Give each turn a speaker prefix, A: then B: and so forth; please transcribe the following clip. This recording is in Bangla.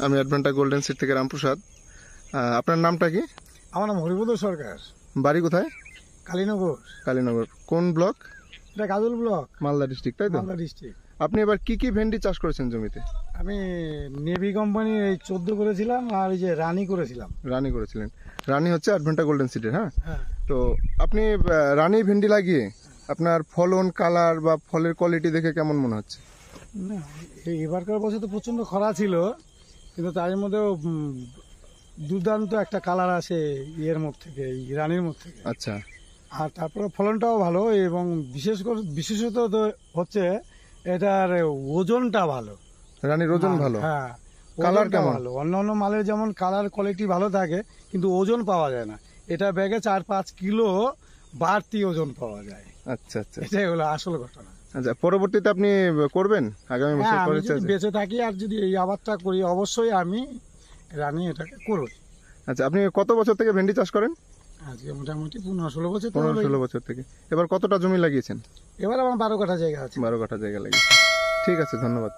A: আমি অ্যাডভেন্টার গোল্ডেন সিড থেকে রামপ্রসাদ। আপনার নামটা কি?
B: আমার নাম হরিপদ সরকার।
A: বাড়ি কোথায়?
B: কালীনগর।
A: কালীনগর কোন ব্লক?
B: এটা গাজল ব্লক,
A: মালদা ডিস্ট্রিক্ট, তাই তো?
B: মালদা ডিস্ট্রিক্ট।
A: আপনি এবার কি কি ভেন্ডি চাষ করেছেন জমিতে?
B: আমি নেভি কোম্পানির এই 14 করেছিলাম, আর এই যে রানি করেছিলাম।
A: রানি করেছিলেন। রানি হচ্ছে অ্যাডভেন্টার গোল্ডেন সিডের। হ্যাঁ,
B: হ্যাঁ।
A: তো আপনি রানি ভেন্ডি লাগিয়ে আপনার ফলন, কালার বা ফলের কোয়ালিটি দেখে কেমন মনে হচ্ছে?
B: না, এবারকার বছর তো প্রচন্ড খরা ছিল, কিন্তু তার মধ্যেও দুর্দান্ত একটা কালার আসে ইয়ের মধ্যে থেকে, এই রানির মধ্যে থেকে।
A: আচ্ছা।
B: আর তারপরে ফলনটাও ভালো, এবং বিশেষত তো হচ্ছে এটার ওজনটা ভালো।
A: রানির ওজন ভালো?
B: হ্যাঁ।
A: কালার কেমন?
B: ভালো। অন্যান্য মালের যেমন কালার কোয়ালিটি ভালো থাকে, কিন্তু ওজন পাওয়া যায় না। এটা ব্যাগে 4-5 কিলো বাড়তি ওজন পাওয়া যায়।
A: আচ্ছা আচ্ছা,
B: এটাই হলো আসল ঘটনা।
A: আচ্ছা, পরবর্তীতে আপনি করবেন আগামী বছর?
B: হ্যাঁ, আমি যদি বেঁচে থাকি আর যদি এই আবাদটা করি, অবশ্যই আমি রানি এটাকে করব।
A: আচ্ছা, আপনি কত বছর থেকে ভেন্ডি চাষ করেন?
B: আজকে মোটামুটি 15-16 বছর।
A: 15-16 বছর থেকে। এবার কতটা জমি লাগিয়েছেন?
B: এবার আমার 12 কাঠা জায়গা আছে।
A: 12 কাঠা জায়গা লাগিয়েছেন। ঠিক আছে, ধন্যবাদ।